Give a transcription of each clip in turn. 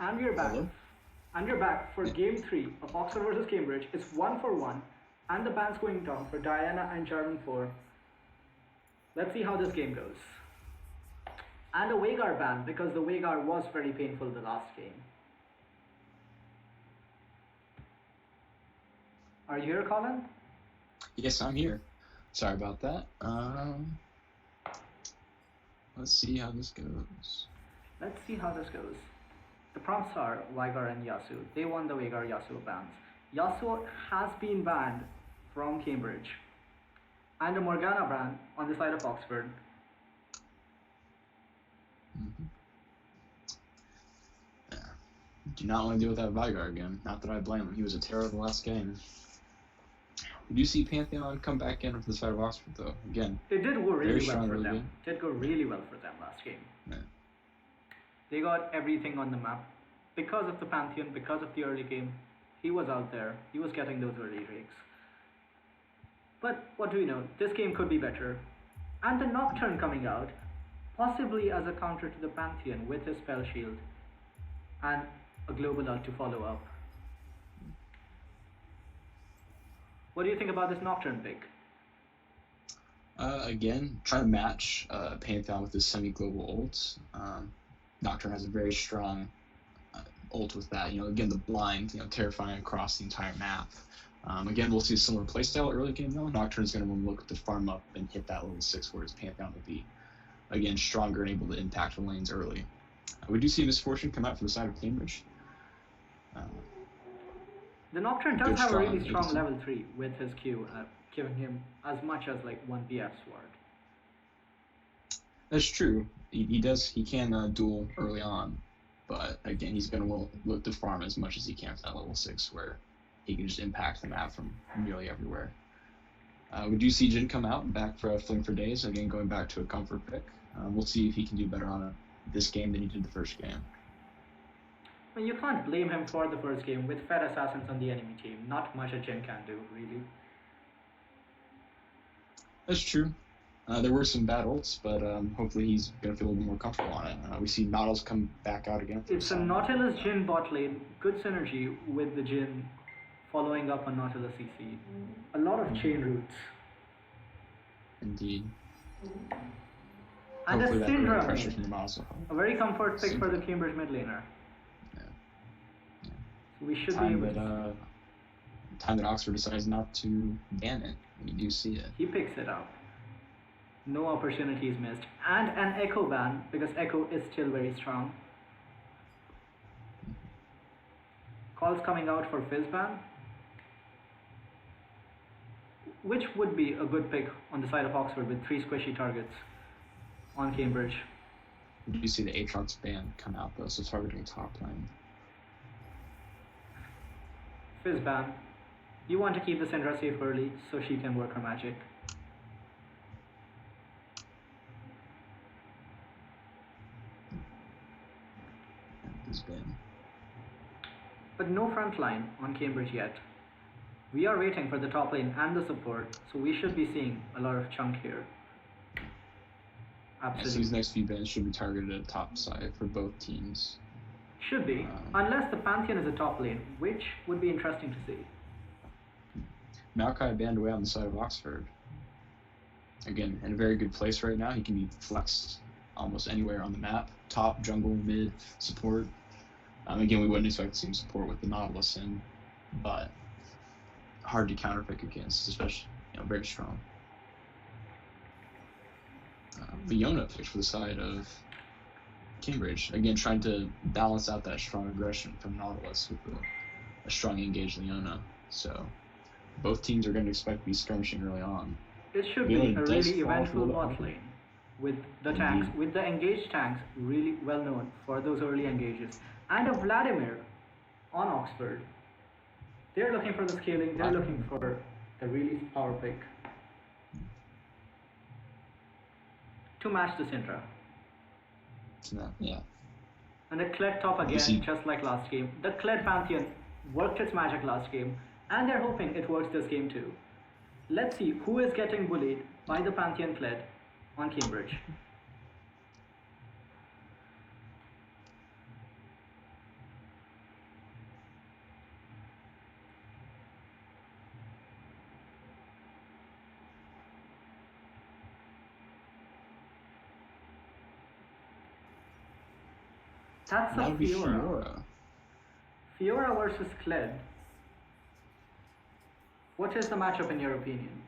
And we're back. Hello? And we're back for Yeah. game 3 of Oxford versus Cambridge. It's 1-1, and the ban's going down for Diana and Jarvan 4. Let's see how this game goes. And a Veigar ban, because the Veigar was very painful the last game. Are you here, Colin? Yes, I'm here. Sorry about that. Let's see how this goes. Let's see how this goes. The prompts are Veigar and Yasuo. They won the Veigar Yasuo bans. Yasuo has been banned from Cambridge. And a Morgana ban on the side of Oxford. Mm-hmm. Yeah. Do not want to deal with that Veigar again. Not that I blame him. He was a terror the last game. Did you see Pantheon come back in for the side of Oxford, though? Again, it did go really well for them. Game. It did go really well for them last game. Yeah. They got everything on the map. Because of the Pantheon, because of the early game, he was out there. He was getting those early rakes. But what do we know? This game could be better. And the Nocturne coming out, possibly as a counter to the Pantheon with his spell shield. And a global ult to follow up. What do you think about this Nocturne pick? Again, trying to match Pantheon with his semi-global ults. Nocturne has a very strong ult with that. Again, the blind, terrifying across the entire map. Again, we'll see a similar playstyle early game though. Nocturne is going to look to farm up and hit that level 6, whereas Pantheon will be, again, stronger and able to impact the lanes early. We do see Misfortune come out for the side of Cambridge. The Nocturne does have a really strong level 3 with his Q, giving him as much as like 1 BF sword. That's true. He can duel early on, but again, he's going to look to farm as much as he can for that level 6, where he can just impact the map from nearly everywhere. We do see Jhin come out back for a Fling for Days, again going back to a comfort pick. We'll see if he can do better on this game than he did the first game. Well, you can't blame him for the first game with Fed Assassins on the enemy team. Not much a Jhin can do, really. That's true. There were some bad ults, but hopefully he's going to feel a little more comfortable on it. We see Nautilus come back out again. It's a Nautilus Jhin bot lane. Good synergy with the Jhin following up on Nautilus CC. A lot of chain routes. Indeed. And hopefully a Syndra pressure from the Nautilus. A very comfort pick for the Cambridge mid laner. Yeah. So we should be able to... Time that Oxford decides not to ban it. You do see it. He picks it up. No opportunities missed. And an Echo ban, because Echo is still very strong. Calls coming out for Fizz ban. Which would be a good pick on the side of Oxford with 3 squishy targets on Cambridge. Did you see the Aatrox ban come out though, so targeting top lane? Fizz ban. You want to keep the Syndra safe early so she can work her magic. But no front line on Cambridge yet. We are waiting for the top lane and the support, so we should be seeing a lot of chunk here. Absolutely. So these next few bans should be targeted at top side for both teams. Should be, unless the Pantheon is a top lane, which would be interesting to see. Maokai banned away on the side of Oxford. Again, in a very good place right now. He can be flexed almost anywhere on the map. Top, jungle, mid, support. Again, we wouldn't expect to see him support with the Nautilus in, but hard to counterpick against, especially, very strong. Leona picked for the side of Cambridge. Again, trying to balance out that strong aggression from Nautilus with a strong engaged Leona. So both teams are going to expect to be skirmishing early on. It should be a really eventful bot lane with the tanks, with the engaged tanks really well known for those early engages. And a Vladimir on Oxford. They're looking for the scaling, they're looking for the really power pick to match the Syndra. Yeah. And the Kled top again, just like last game. The Kled Pantheon worked its magic last game, and they're hoping it works this game too. Let's see who is getting bullied by the Pantheon Kled on Cambridge. That's That a would be Fiora. Fiora. Fiora versus Kled. What is the matchup in your opinion?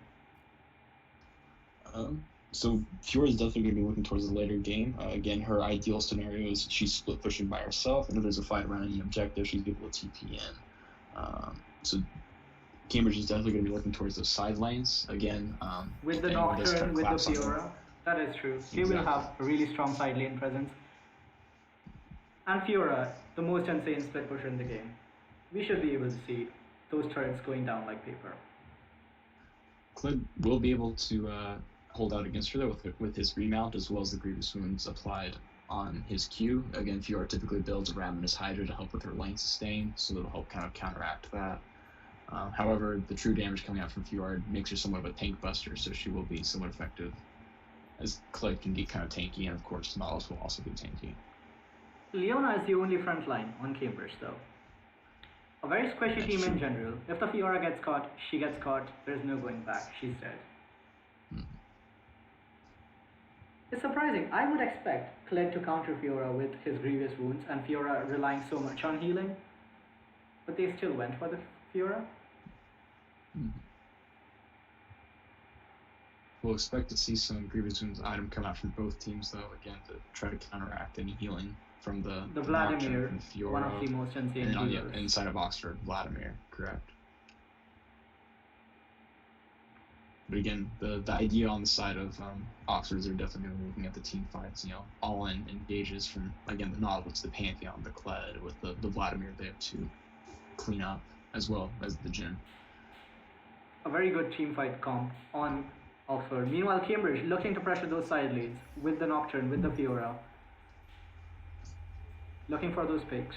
So Fiora is definitely going to be looking towards the later game. Again, her ideal scenario is she's split pushing by herself, and if there's a fight around any objective, she's able to TP in. So Cambridge is definitely going to be looking towards those side lanes again. With the Nocturne, with the Fiora, that is true. He will have a really strong side lane presence. And Fiora, the most insane split pusher in the game. We should be able to see those turrets going down like paper. Clid will be able to hold out against her though with his remount as well as the Grievous Wounds applied on his Q. Again, Fiora typically builds a Ravenous Hydra to help with her lane sustain, so it'll help kind of counteract that. However, the true damage coming out from Fiora makes her somewhat of a tank buster, so she will be somewhat effective, as Clid can get kind of tanky, and of course Nautilus will also be tanky. Leona is the only front line on Cambridge though. A very squishy team in general. If the Fiora gets caught, she gets caught, there's no going back, she's dead. It's surprising. I would expect Kled to counter Fiora with his Grievous Wounds and Fiora relying so much on healing, but they still went for the Fiora. We'll expect to see some Grievous Wounds item come out from both teams though, again to try to counteract any healing from the Vladimir, from Fiora, one of the most insane healers. Inside of Oxford, Vladimir, correct. But again, the idea on the side of Oxford is they're definitely going to be looking at the team fights, all in engages from, again, the Nautilus, the Pantheon, the Kled, with the Vladimir there to clean up, as well as the Jhin. A very good team fight comp on Oxford. Meanwhile, Cambridge looking to pressure those side lanes with the Nocturne, with the Fiora. Looking for those picks.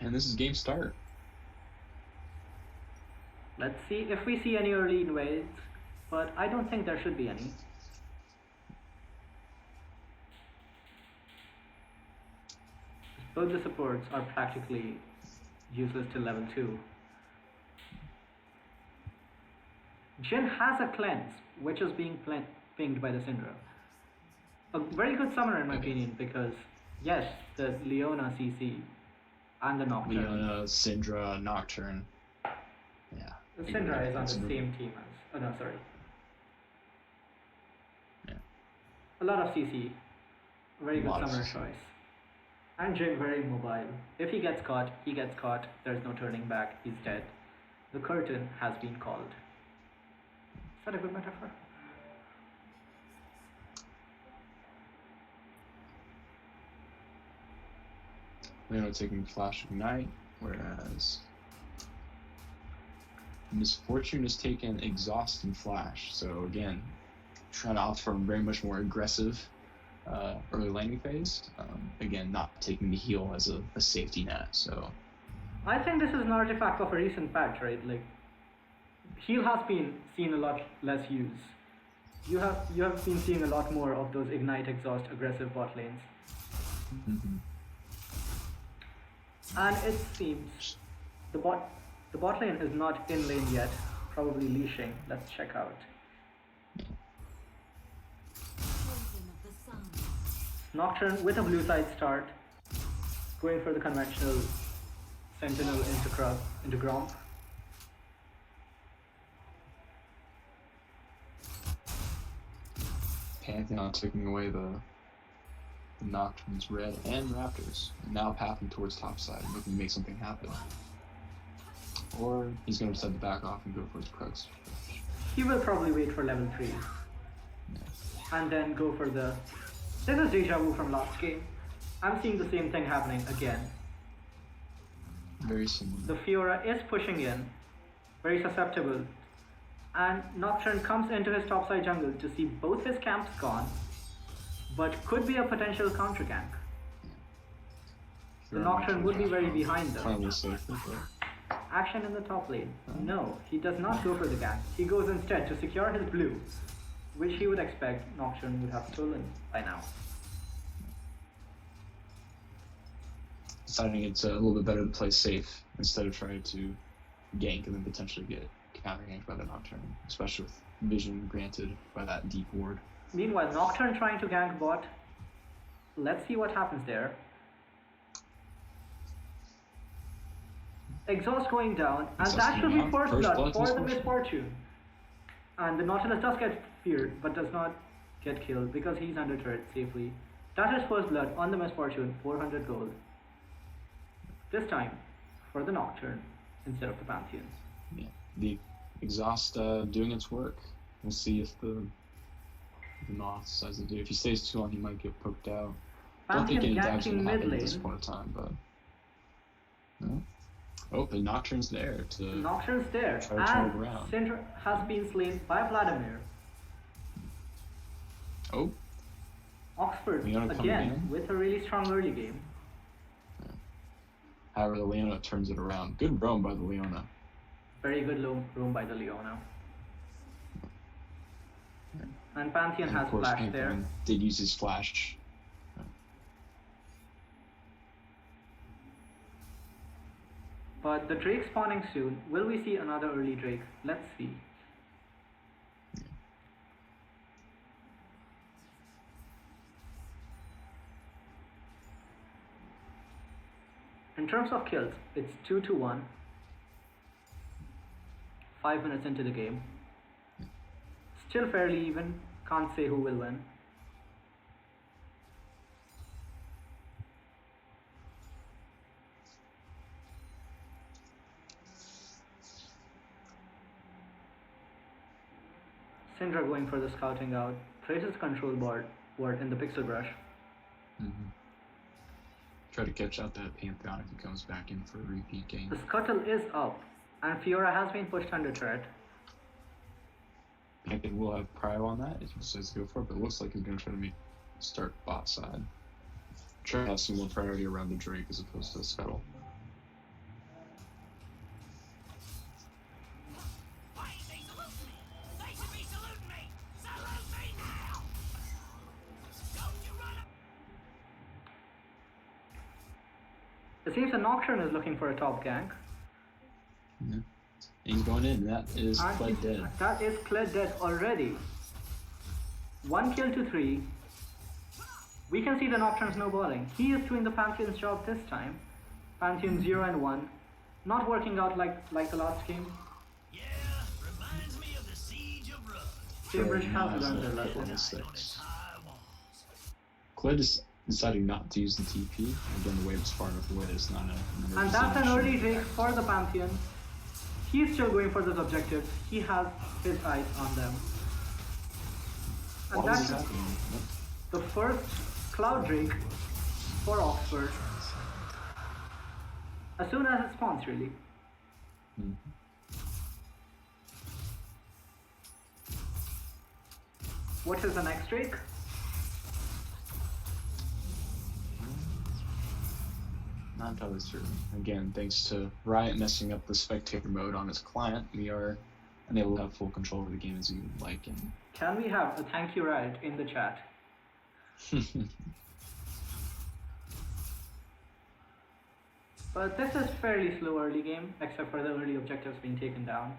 And this is game start. Let's see if we see any early invades, but I don't think there should be any. Both the supports are practically useless till level 2. Jhin has a cleanse, which is being pinged by the Syndra. A very good summoner in my opinion, because yes, the Leona CC and the Nocturne. Leona, Syndra, Nocturne. Yeah. The Syndra is on the same team as... Oh no, sorry. Yeah. A lot of CC. Very good summoner choice. And Jhin very mobile. If he gets caught, he gets caught. There's no turning back. He's dead. The curtain has been called. Is that a good metaphor? Leona taking Flash Ignite, whereas Misfortune has taken Exhaust and Flash. So again, trying to opt for a very much more aggressive early laning phase. Again, not taking the heal as a safety net. So I think this is an artifact of a recent patch, right? Like, heal has been seen a lot less use. You have been seeing a lot more of those Ignite, Exhaust, aggressive bot lanes. Mm-hmm. And it seems the bot lane is not in lane yet, probably leashing. Let's check out. Nocturne with a blue side start, going for the conventional Sentinel into Gromp. Pantheon taking away the Nocturne's red and Raptors, and now pathing towards topside, looking to make something happen. Or he's going to decide to back off and go for his Krugs. He will probably wait for level 3. Yeah. And then go for the... This is deja vu from last game. I'm seeing the same thing happening again. Very similar. The Fiora is pushing in, very susceptible. And Nocturne comes into his topside jungle to see both his camps gone, but could be a potential counter gank. The Nocturne would be very behind though. Action in the top lane. No, he does not go for the gank. He goes instead to secure his blue, which he would expect Nocturne would have stolen by now. Deciding it's a little bit better to play safe instead of trying to gank and then potentially get counter ganked by the Nocturne, especially with vision granted by that deep ward. Meanwhile, Nocturne trying to gank bot. Let's see what happens there. Exhaust going down, and that should be first blood for the Misfortune. And the Nautilus does get feared, but does not get killed because he's under turret safely. That is first blood on the Misfortune, 400 gold. This time, for the Nocturne, instead of the Pantheon. Yeah, the Exhaust doing its work. We'll see if the Noth decides to do. If he stays too long, he might get poked out. Don't think any damage will happen at this point in time, but no. Oh, the Nocturne's there to Nocturne's there, try to turn it around. Syndra has been slain by Vladimir. Oh, Oxford again with a really strong early game. Yeah. However, the Leona turns it around. Good roam by the Leona. Very good roam by the Leona. And Pantheon has flash there. Did use his flash. But the Drake spawning soon. Will we see another early Drake? Let's see. In terms of kills, it's 2-1. 5 minutes into the game. Still fairly even. Can't say who will win. Syndra going for the scouting out. Places control board in the pixel brush. Try to catch out that Pantheon if he comes back in for a repeat game. The scuttle is up, and Fiora has been pushed under turret. Pantheon will have prio on that if he decides to go for it, but it looks like he's going to try to start bot side. Try to have some more priority around the Drake as opposed to the scuttle. It seems the Nocturne is looking for a top gank. Yeah. He's going in. That is Kled dead. That is Kled dead already. 1 kill to 3. We can see the Nocturne snowballing. He is doing the Pantheon's job this time. Pantheon 0 and 1. Not working out like the last game. Yeah, reminds me of the siege of Rug. Cambridge has learned their lesson. Kled is deciding not to use the TP. Again, the wave is far enough away. It's not a. And that's an early Drake for the Pantheon. He's still going for this objective. He has his eyes on them. And that's the first Cloud Drake for Oxford. As soon as it spawns, really. What is the next Drake? Not entirely certain. Again, thanks to Riot messing up the spectator mode on his client, we are unable to have full control of the game as we would like. And can we have a thank you Riot in the chat? But this is fairly slow early game, except for the early objectives being taken down.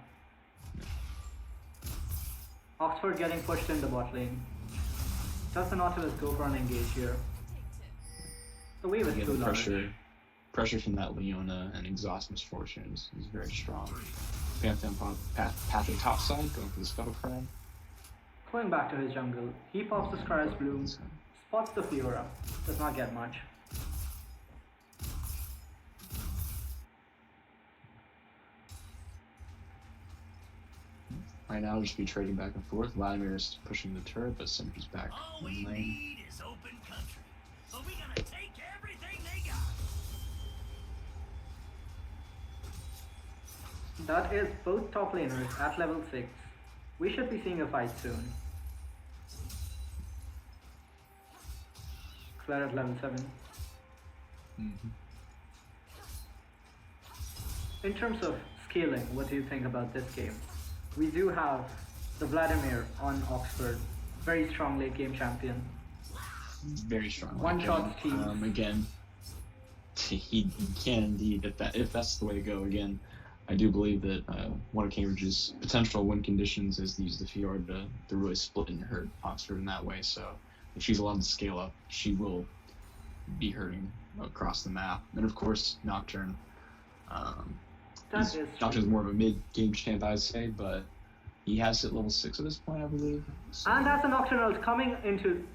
Oxford getting pushed in the bot lane. Does the Nautilus go for an engage here? The wave is too large. Pressure from that Leona and Exhaust Misfortune is very strong. Pantheon pathing top side, going for the Scuttle Crown. Going back to his jungle, he pops the Scar's Bloom, spots the Fiora, does not get much. Right now, we'll just be trading back and forth. Vladimir is pushing the turret, but Syndra's back All in we lane. need is open country. But we gotta take everything they got. That is both top laners at level 6. We should be seeing a fight soon. Claire at level 7. In terms of scaling, what do you think about this game? We do have the Vladimir on Oxford, very strong late game champion. Very strong. One-shot team. Again, he can indeed if that's the way to go. Again, I do believe that one of Cambridge's potential win conditions is to use the Fjord to really split and hurt Oxford in that way. So if she's allowed to scale up, she will be hurting across the map. And of course, Nocturne. Nocturne's more of a mid-game champ, I'd say, but he has hit level 6 at this point, I believe. So. And that's a Nocturnal coming into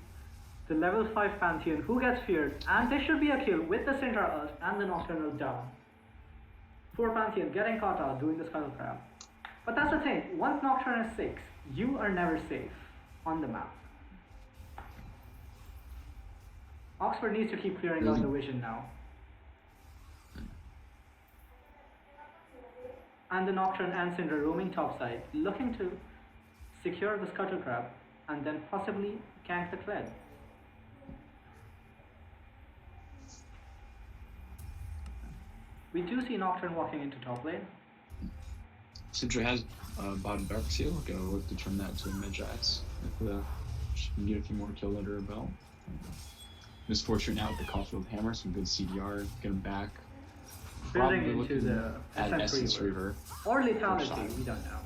the level 5 Pantheon, who gets feared, and there should be a kill with the Syndra ult and the Nocturnal down. Poor Pantheon getting caught out doing the Scuttle Crab. But that's the thing, once Nocturne is 6, you are never safe on the map. Oxford needs to keep clearing out the vision now. And the Nocturne and Syndra roaming topside, looking to secure the Scuttle Crab and then possibly gank the Kled. We do see Nocturne walking into top lane. Syndra has bought a Dark Seal. Gonna look to turn that to a mid-jax if she can get a few more kills under her belt. Misfortune out with the Caulfield Hammer, some good CDR, get him back. Building into the Essence Reaver. Or Lethality, we don't know.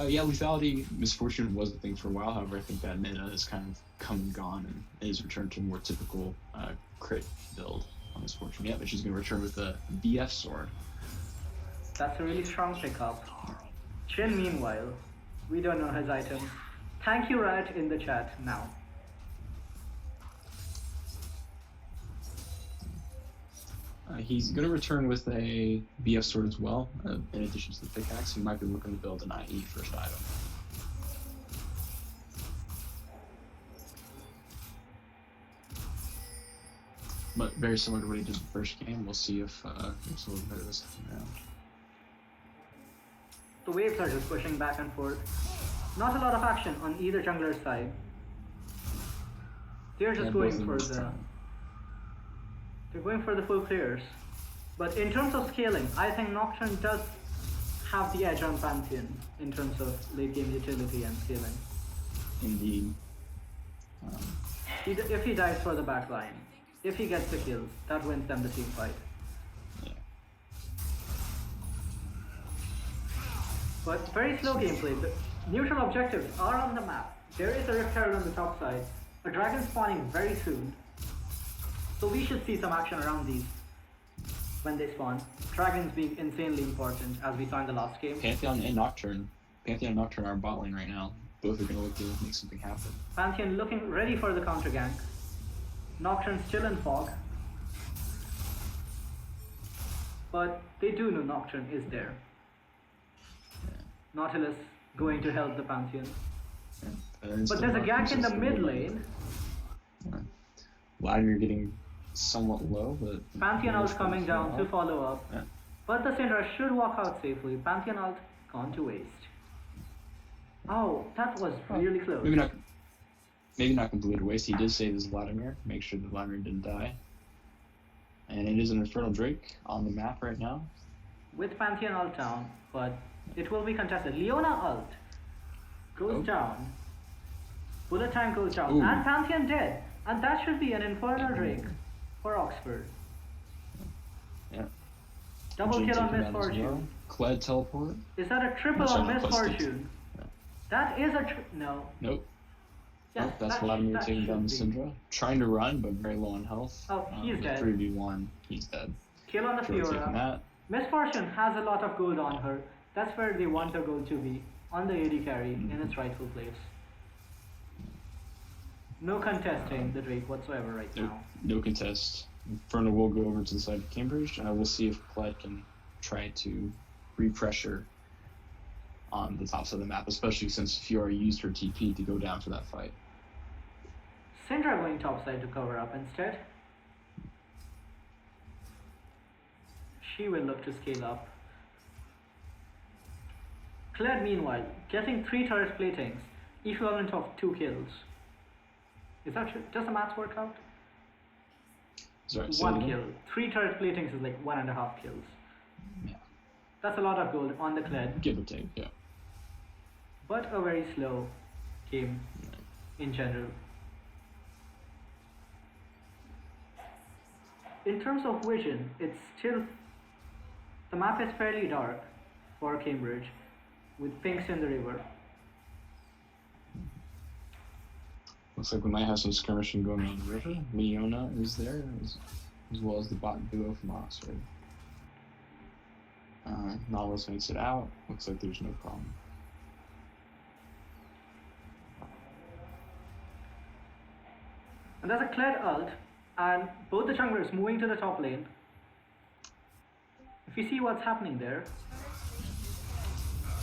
Yeah, Lethality, Misfortune was a thing for a while, however I think that meta has kind of come and gone and is returned to a more typical crit build on Misfortune. Yeah, but she's going to return with a BF sword. That's a really strong pickup. Chin, meanwhile, we don't know his items. Thank you, Riot, in the chat now. He's going to return with a BF sword as well, in addition to the pickaxe. He might be looking to build an IE first item. But very similar to what he did the first game. We'll see if it's a little better this time around. The waves are just pushing back and forth. Not a lot of action on either jungler's side. They're just going for the... They're going for the full clears. But in terms of scaling, I think Nocturne does have the edge on Pantheon in terms of late game utility and scaling. Indeed. If he dives for the back line, if he gets the kills, that wins them the team fight. Yeah. But very slow gameplay. The neutral objectives are on the map. There is a Rift Herald on the top side. A dragon spawning very soon. So we should see some action around these when they spawn. Dragons being insanely important, as we saw in the last game. Pantheon and Nocturne are bot lane right now. Both are going to look to make something happen. Pantheon looking ready for the counter gank. Nocturne still in fog. But they do know Nocturne is there. Yeah. Nautilus going to help the Pantheon. Yeah. But there's a gank in the mid lane. Yeah. Vladimir getting somewhat low, but... Pantheon ult coming down to follow up. Yeah. But the Syndra should walk out safely. Pantheon ult gone to waste. Oh, that was really close. Maybe not completely waste. He did save his Vladimir, make sure that Vladimir didn't die. And it is an Infernal Drake on the map right now. With Pantheon ult down, but it will be contested. Leona ult goes down. Bullet time goes down. Ooh. And Pantheon dead. And that should be an Infernal Drake for Oxford. Yeah. Double kill on taking that as Misfortune. well. Kled teleport. Is that a triple Sorry, on not plus Misfortune? Yeah. That is a no. Nope. Yes, Nope, that's that Vladimir that taking down the should be. Syndra. Trying to run, but very low on health. Oh, he's dead. 3v1, he's dead. Kill on the Sure, taking Fiora. that. Misfortune has a lot of gold on her. That's where they want her gold to be. On the AD carry, in its rightful place. No contesting the Drake whatsoever right Nope. now. No contest. Inferno will go over to the side of Cambridge, and we'll see if Kled can try to re-pressure on the top side of the map, especially since Fiora used her TP to go down for that fight. Syndra going topside to cover up instead. She will look to scale up. Kled meanwhile, getting 3 turret platings, equivalent of 2 kills. Is that true? Does the maths work out? Sorry, say 1 it again? kill. 3 turret platings is like 1.5 kills. Yeah. That's a lot of gold on the Kled, Give or take, yeah. but a very slow game in general. In terms of vision, it's still The map is fairly dark for Cambridge, with pinks in the river. Looks like we might have some skirmishing going on the river. Leona is there, as well as the bot duo from Oxford. Nautilus makes it out. Looks like there's no problem. And there's a Kled ult, and both the junglers moving to the top lane. If you see what's happening there,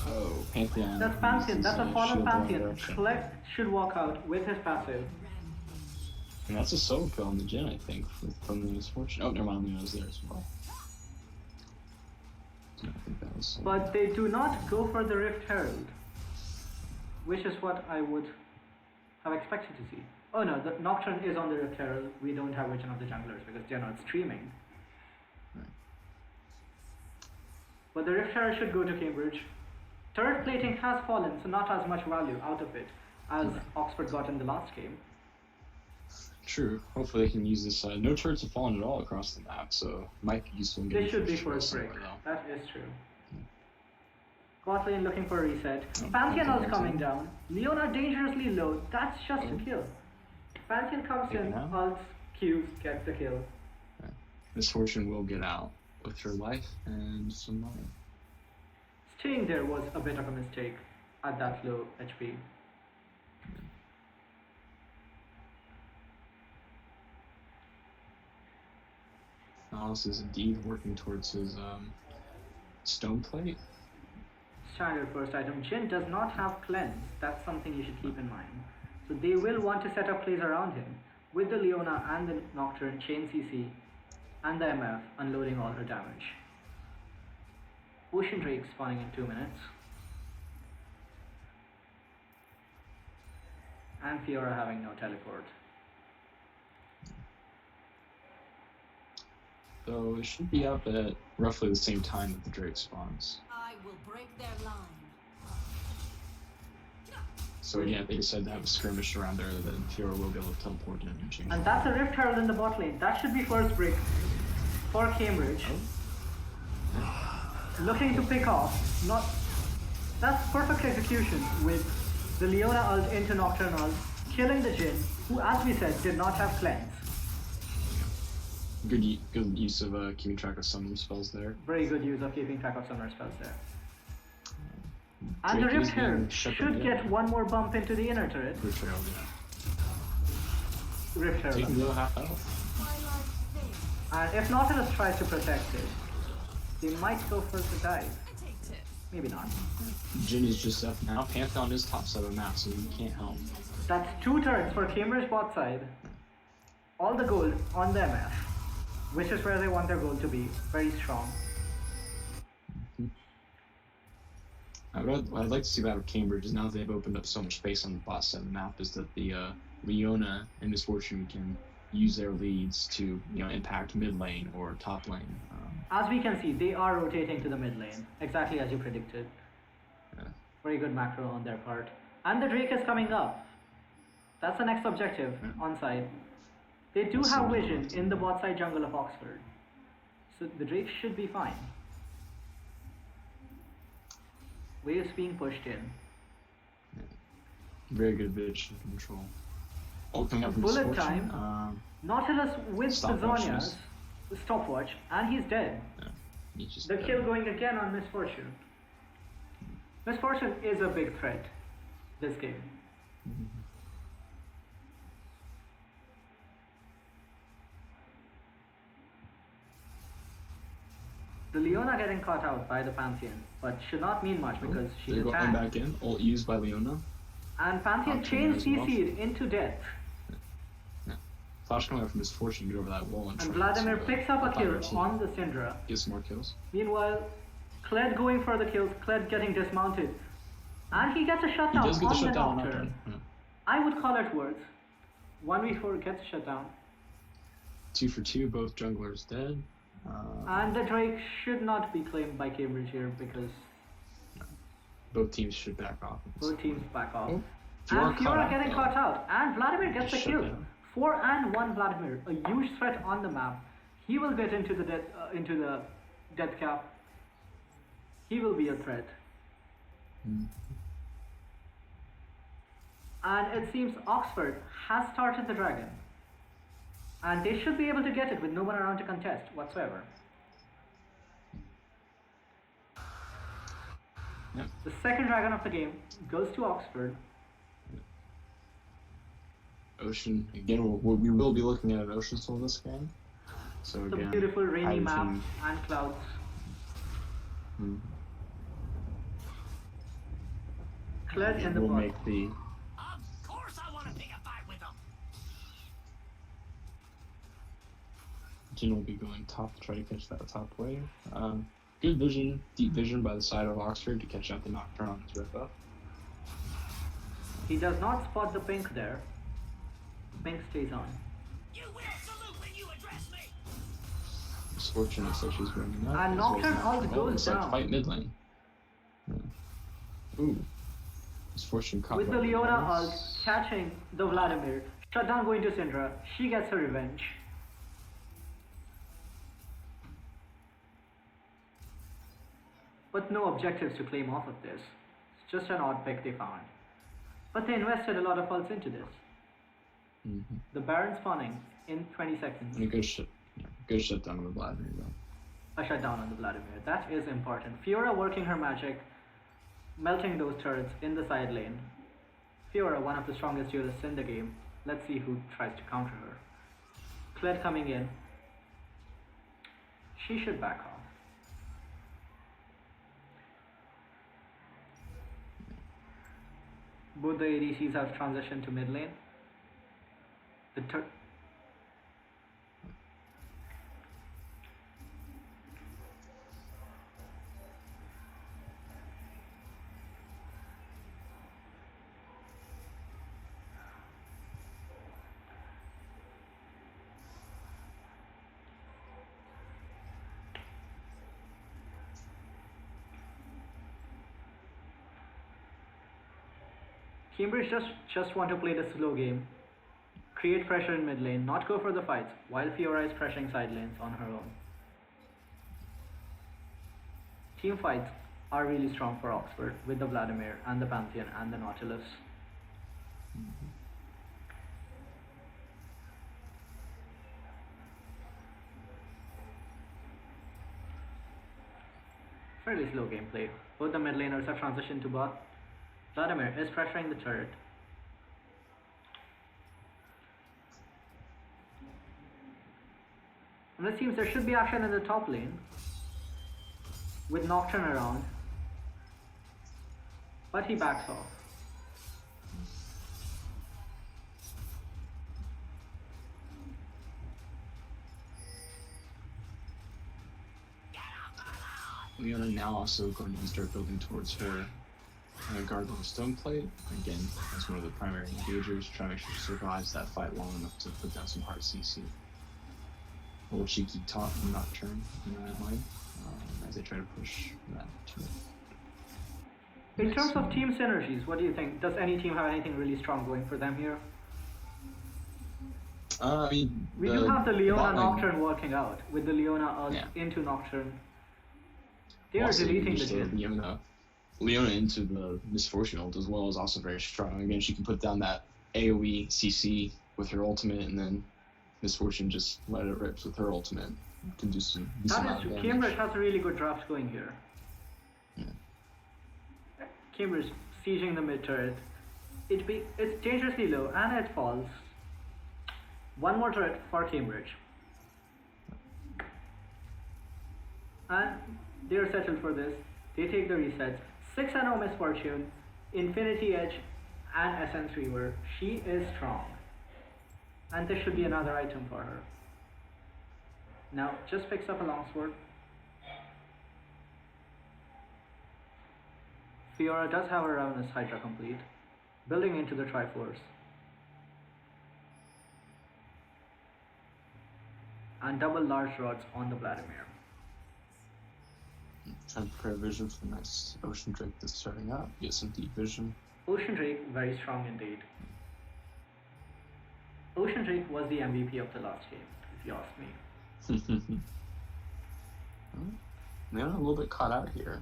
Oh, Pantheon. that's Pantheon, that's a uses, fallen shield Pantheon. direction. Kled should walk out with his passive. And that's a solo kill on the Jhin, I think, from the Misfortune. Oh, never mind, Leona's there as well. So I think that was solo. But they do not go for the Rift Herald, which is what I would have expected to see. Oh no, the Nocturne is on the Rift Herald. We don't have Vision of the Junglers because they're not streaming. Right. But the Rift Herald should go to Cambridge. Turret plating has fallen, so not as much value out of it as Oxford got in the last game. True. Hopefully they can use this. No turrets have fallen at all across the map, so it might be useful in They getting should be first first break. somewhere, though. That is true. Bot lane looking for a reset. Oh, Pantheon ult okay. coming down. Leona dangerously low. That's just a kill. Pantheon comes in, Taken out. ults, Qs, gets the kill. Misfortune will get out with her life and some money. Staying there was a bit of a mistake at that low HP. Nautilus is indeed working towards his stone plate. Standard first item. Jhin does not have cleanse. That's something you should keep in mind. So they will want to set up plays around him with the Leona and the Nocturne, chain CC, and the MF unloading all her damage. Ocean Drake spawning in 2 minutes. And Fiora having no teleport. So it should be up at roughly the same time that the Drake spawns. I will break their line. So again, if they decide to have a skirmish around there, then Fiora will be able to teleport in and change. And that's a Rift Herald in the bot lane. That should be first break for Cambridge. Looking to pick off. That's perfect execution with the Leona ult into Nocturne ult, killing the Jhin, who as we said did not have cleanse. Good use of keeping track of summoning spells there. Very good use of keeping track of summoner spells there. And the Drake Rift is being Herald shepherded should in. get one more bump into the inner turret. Rift Herald, yeah. Rift Taking Herald. below half health. Twilight fades. And if Nautilus tries to protect it, they might go for the dive. I take tips. Maybe not. Jhin is just up now. Pantheon is top side of the map, so he can't help. That's 2 turrets for Cambridge bot side. All the gold on the MF, which is where they want their gold to be. Very strong. What I'd like to see about Cambridge is now that they've opened up so much space on the bot side of the map, is that the Leona and Misfortune can use their leads to impact mid lane or top lane. As we can see, they are rotating to the mid lane, exactly as you predicted. Yeah. Very good macro on their part. And the Drake is coming up. That's the next objective on side. They do Let's see have what vision happens. in the bot side jungle of Oxford. So the Drake should be fine. Waves being pushed in. Very good vision control. Oh, coming up from Bullet Misfortune. time. Nautilus with the Stopwatch Zhonya's is- stopwatch, and he's dead. He's just The dead. kill going again on Misfortune. Misfortune is a big threat this game. The Leona getting caught out by the Pantheon, but should not mean much because she's They're a going tank. back in. Ult used by Leona. And Pantheon Nocturne chain as well. CC'd into death. Flash coming out from Misfortune to get over that wall and And try Vladimir to, picks up a find kill her team. on the Syndra. Get some more kills. Meanwhile, Kled going for the kills, Kled getting dismounted. And he gets a He shutdown does get the on the shutdown on Nocturne. Nocturne. Yeah. I would call it worth. 1v4 gets shut down. 2 for 2, both junglers dead. And the Drake should not be claimed by Cambridge here because Both teams should back off. both teams back off. Oh, And caught Fiora out, getting though. caught out. And Vladimir gets the Shut kill. down. 4-1 Vladimir. A huge threat on the map. He will get into the death cap. He will be a threat. Mm. And it seems Oxford has started the dragon. And they should be able to get it with no one around to contest whatsoever. Yep. The second dragon of the game goes to Oxford. Ocean again. We will be looking at an Ocean Soul this game. So The again, beautiful rainy high map team. and clouds. Mm. Kled in the We'll bot. make the. Of course I want to pick a fight with them. Jin will be going top to try to catch that top wave. Good vision, deep vision by the side of Oxford to catch out the Nocturne on his red buff. He does not spot the pink there. Pink stays on. You will salute when you address me. Misfortune is such as running up. And as well as Nocturne ult Nocturne. goes Looks like down. fight mid lane. Yeah. Ooh. Misfortune caught With by the Leona Vladimir. ult catching the Vladimir. Shutdown going to Syndra. She gets her revenge. But no objectives to claim off of this. It's just an odd pick they found. But they invested a lot of ults into this. Mm-hmm. The Baron spawning in 20 seconds. And a good shutdown on the Vladimir though. A shutdown on the Vladimir. That is important. Fiora working her magic, melting those turrets in the side lane. Fiora, one of the strongest duelists in the game. Let's see who tries to counter her. Kled coming in. She should back off. Both the ADCs have transitioned to mid lane. The Cambridge just want to play the slow game, create pressure in mid lane, not go for the fights, while Fiora is pressuring side lanes on her own. Team fights are really strong for Oxford with the Vladimir and the Pantheon and the Nautilus. Fairly slow gameplay. Both the mid laners have transitioned to bot. Vladimir is pressuring the turret. And it seems there should be action in the top lane with Nocturne around, but he backs off. Leona now also going to start building towards her Gargoyle Stone Plate. Again, as one of the primary engagers, trying to make sure she survives that fight long enough to put down some hard CC. A little cheeky taunt from Nocturne in the mid lane as they try to push that to it. In terms of team synergies, what do you think? Does any team have anything really strong going for them here? I mean, We do have the Leona bot lane- Nocturne working out with the Leona ult Yeah. into Nocturne. They are also deleting the used Jhin. Leona into the Misfortune ult as well is also very strong. Again, she can put down that AoE CC with her ultimate, and then Misfortune just let it rip with her ultimate. Can do some decent That amount is of true. damage. Cambridge has a really good draft going here. Yeah. Cambridge sieging the mid turret. It's dangerously low and it falls. One more turret for Cambridge. And they're settled for this. They take the resets. 6-0 Misfortune, Infinity Edge, and Essence Reaver. She is strong. And this should be another item for her. Now, just picks up a longsword. Fiora does have her Ravenous Hydra complete, building into the Triforce. And double large rods on the Vladimir. Trying to prepare vision for the next Ocean Drake that's starting up. Get some deep vision. Ocean Drake, very strong indeed. Ocean Drake was the MVP of the last game, if you ask me. They're a little bit caught out here.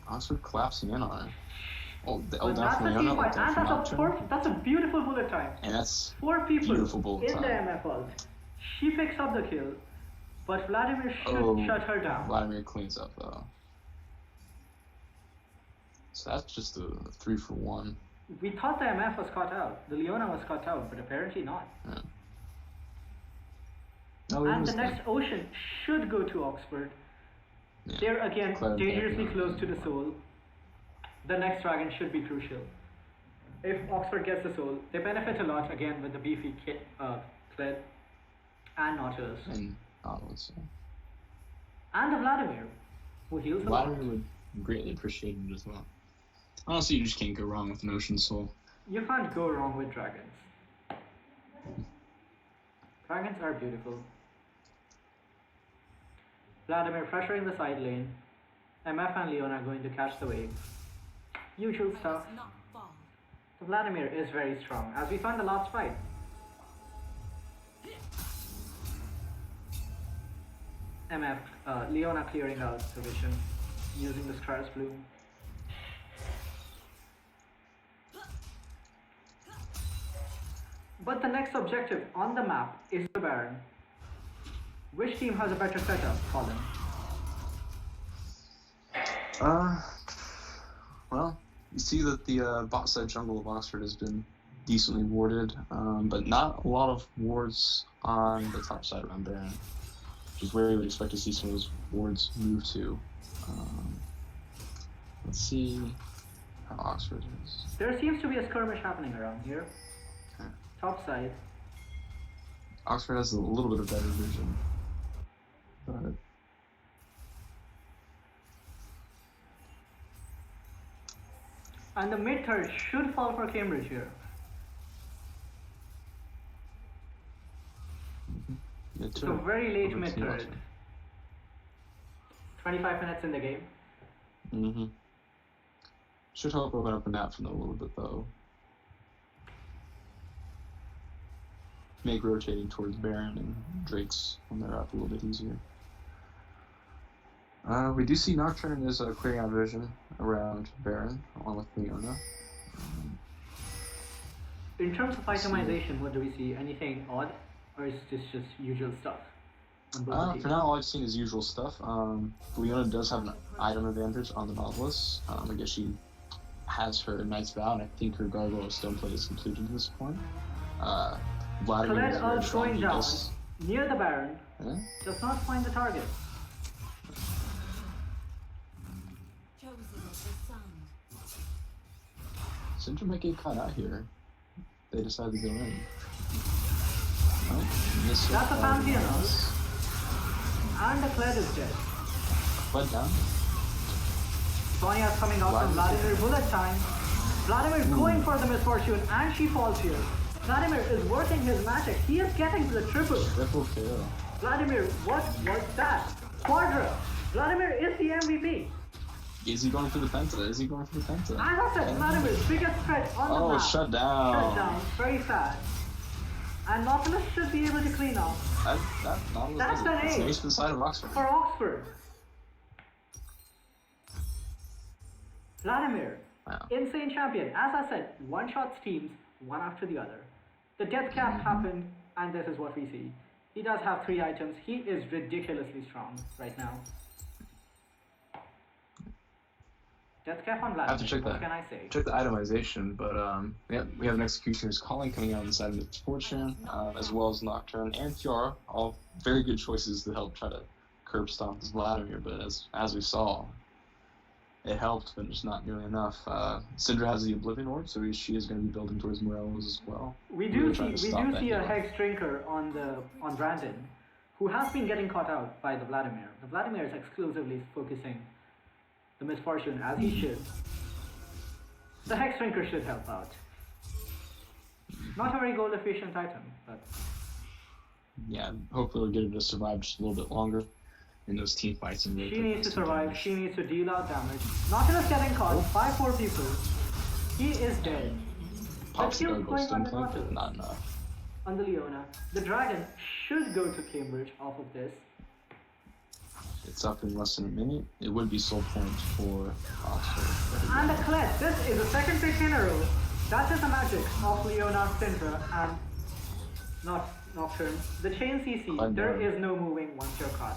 Oxford collapsing in on it. Oh, But down that's from a team Leona, fight, down and from that's Nocturne. that's a beautiful bullet time. And that's 4 people beautiful bullet in the time. MF ult. She picks up the kill, but Vladimir should shut her down. Vladimir cleans up though. So that's just a 3 for 1. We thought the MF was caught out, the Leona was caught out, but apparently not. Yeah. No, And the next Ocean should go to Oxford. Yeah. They're again Clever dangerously back, close to the soul. The next dragon should be crucial. If Oxford gets the soul, they benefit a lot again with the beefy Kled and Nautilus. And Nautilus. Yeah. And the Vladimir, who heals a lot. Vladimir would greatly appreciate it as well. Honestly, you just can't go wrong with an Ocean Soul. You can't go wrong with dragons. Dragons are beautiful. Vladimir pressuring the side lane. MF and Leon are going to catch the wave. Usual stuff. Must not fall. The Vladimir is very strong, as we saw in the last fight. MF, Leona clearing out the vision, using the Stress Bloom. But the next objective on the map is the Baron. Which team has a better setup, Colin? Well, you see that the bot side jungle of Oxford has been decently warded, but not a lot of wards on the top side around Baron, which is where you would expect to see some of those wards move to. Let's see how Oxford is. There seems to be a skirmish happening around here. Okay. Top side. Oxford has a little bit of better vision, but And the mid third should fall for Cambridge here. it's So very late Over mid to third. Oxford. 25 minutes in the game. Mm-hmm. Should help open up a nap from them a little bit though. Make rotating towards Baron and Drake's when they're up a little bit easier. We do see Nocturne is clearing out vision around Baron, along with Leona. In terms of itemization, what do we see? Anything odd? Or is this just usual stuff? On both teams? For now, all I've seen is usual stuff. Leona does have an item advantage on the Nautilus. I guess she has her Knight's Vow, and I think her Gargoyle Stoneplate is completed at this point. Vladimir Colette is very ult strong. going He down does- near the Baron. Yeah? Does not find the target. Chosen of the sun. Syndra might get caught out here. They decide to go in. Oh, missed it. That's a Pantheon ult. Nice. And the Kled is dead. Blood down. Sonya's coming out from Vladimir, bullet time. Vladimir going for the misfortune, and she falls here. Vladimir is working his magic. He is getting to the triple. Triple kill. Vladimir, what was that? Quadra. Vladimir is the MVP. Is he going for the Penta? Is he going for the Penta? As I said, Vladimir's biggest threat on the Oh, map. shut down. Shut down. Very sad. And Nautilus should be able to clean up That's an It's an ace. ace for the side of Oxford. for Oxford. Vladimir, Wow. insane champion. As I said, one-shot teams, one after the other. The death cap happened, and this is what we see. He does have 3 items. He is ridiculously strong right now. Death cap on I Vladimir. have to check what that. can I say? Check the itemization, but we have an Executioner's Calling coming out on the side of Misfortune, as well as Nocturne and Fiora, all very good choices to help try to curb stomp this Vladimir, but as we saw, it helped, but just not nearly enough. Syndra has the Oblivion Orb, so she is going to be building towards Morellos as well. We Really do trying to see stop that a healing. Hex Drinker on Brandon, who has been getting caught out by the Vladimir. The Vladimir is exclusively focusing the misfortune as he should. The Hex Drinker should help out. Not a very gold efficient item, but Yeah, hopefully we'll get him to survive just a little bit longer in those team fights. And really she take needs to some survive. damage. She needs to deal out damage. Nautilus getting caught by 4 people. He is dead. Pops the kill Gargoyle going on the Stoneplate, but Nautilus. not enough. On the Leona. The dragon should go to Cambridge off of this. It's up in less than a minute. It would be soul points for Oxford. And the Kled, this is the second pick in a row. That is the magic of Leona, Syndra, and not Nocturne. The chain CC, there is no moving once you're caught.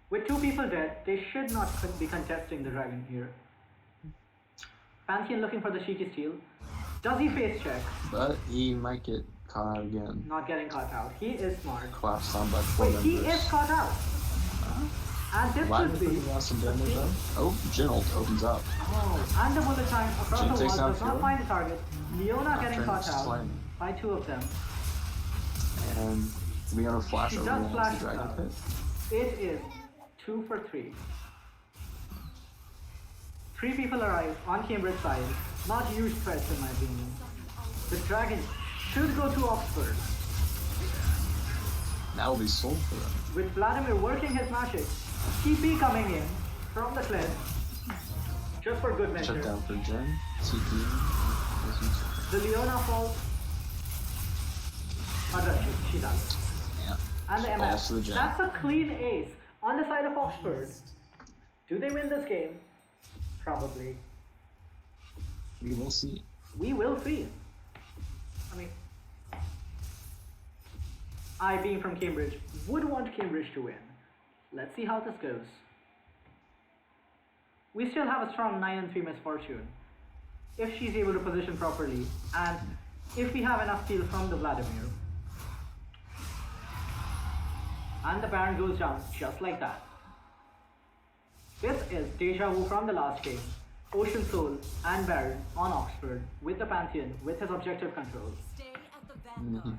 With 2 people dead, they should not be contesting the dragon here. Pantheon looking for the cheeky steal. Does he face check? But he might get caught out again. Not getting caught out. He is smart. Collapsed on by 4 Wait, members. he is caught out. And this Latin should be... lost some damage though. Oh, Jin ult opens up. Oh, and the bullet time across Jin the takes wall down does not Fiora. find the target. Leona getting Nocturne caught out slain. by 2 of them. And Leona flash She over does lands flash the dragon out. pit. It is 2 for 3. 3 people arrive on Cambridge side. Not huge threats in my opinion. The dragon should go to Oxford. That will be sold for them. With Vladimir working his magic. TP coming in from the cliff. Just for good measure. Shut down for Jin. TP. The Leona falls. Oh, does she does. Yeah. And the Falls to the MS. Jin. That's a clean ace on the side of Oxford. Do they win this game? Probably. We will see. We will see. I mean, I, being from Cambridge, would want Cambridge to win. Let's see how this goes. We still have a strong 9-3 misfortune. If she's able to position properly, and if we have enough steal from the Vladimir. And the Baron goes down just like that. This is deja vu from the last game. Ocean Soul and Baron on Oxford with the Pantheon with his objective control. Stay at the vanguard.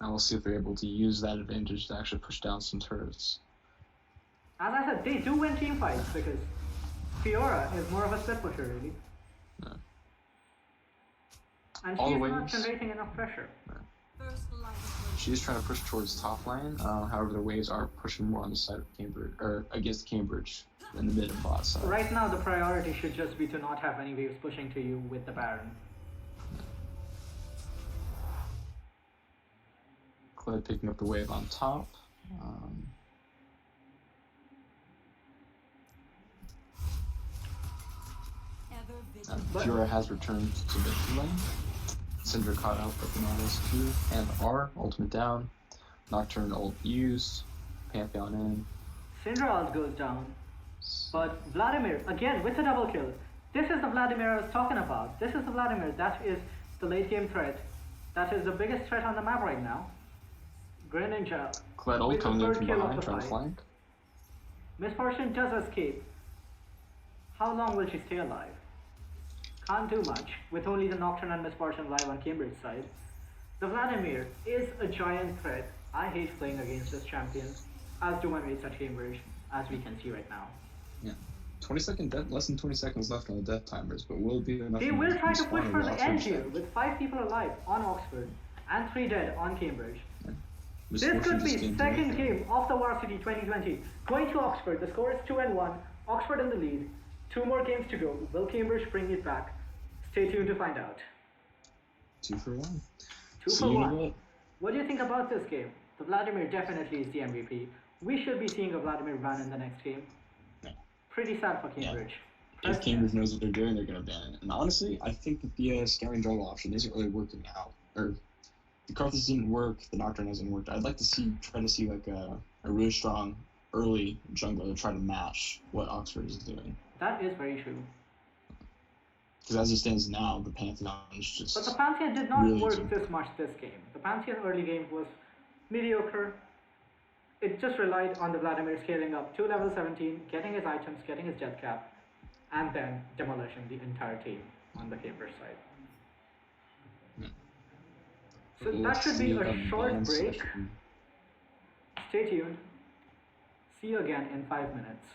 And we'll see if they're able to use that advantage to actually push down some turrets. As I said, they do win team fights because Fiora is more of a split pusher really. No. And All she's the not waves. generating enough pressure. First line of She's trying to push towards top lane. However, the waves are pushing more on the side of Cambridge, or against Cambridge, in the mid and bot side. Right now the priority should just be to not have any waves pushing to you with the Baron. Kled picking up the wave on top. ever And vigilant. But- Fiora has returned to the lane. Syndra caught out with the Nautilus Q and R, ultimate down. Nocturne ult used. Pantheon in. Syndra ult goes down. But Vladimir, again with a double kill. This is the Vladimir I was talking about. This is the Vladimir that is the late game threat. That is the biggest threat on the map right now. Greninja Kled ult with the coming in third from kill of behind, the trying to fight. flank. Misfortune does escape. How long will she stay alive? Can't do much, with only the Nocturne and Misfortune live on Cambridge side. The Vladimir is a giant threat. I hate playing against this champion, as do my mates at Cambridge, as we can see right now. 20-second death, less than 20 seconds left on the death timers, but will be enough. They to will try to respawn push in for the Oxford end side. here, with 5 people alive on Oxford, and 3 dead on Cambridge. This Misfortune could just be came to second nothing. game of the Varsity 2020. Going to Oxford, the score is 2-1. Oxford in the lead. 2 more games to go. Will Cambridge bring it back? Stay tuned to find out. 2 for 1. 2 See for you in a 1. bit. What do you think about this game? The Vladimir definitely is the MVP. We should be seeing a Vladimir ban in the next game. Yeah. Pretty sad for Cambridge. If But Cambridge knows what they're doing, they're going to ban it. And honestly, I think that the scaling jungle option isn't really working out. Or the Karthus didn't work, the Nocturne hasn't worked. I'd like to try to see like a really strong early jungler to try to match what Oxford is doing. that is very true. Because as it stands now, the Pantheon is just. But the Pantheon did not Really work good. this much this game. The Pantheon early game was mediocre. It just relied on the Vladimir scaling up to level 17, getting his items, getting his jet cap, and then demolishing the entire team on the Cambridge side. So We'll that should be see a on short ban break. session. Stay tuned. See you again in 5 minutes.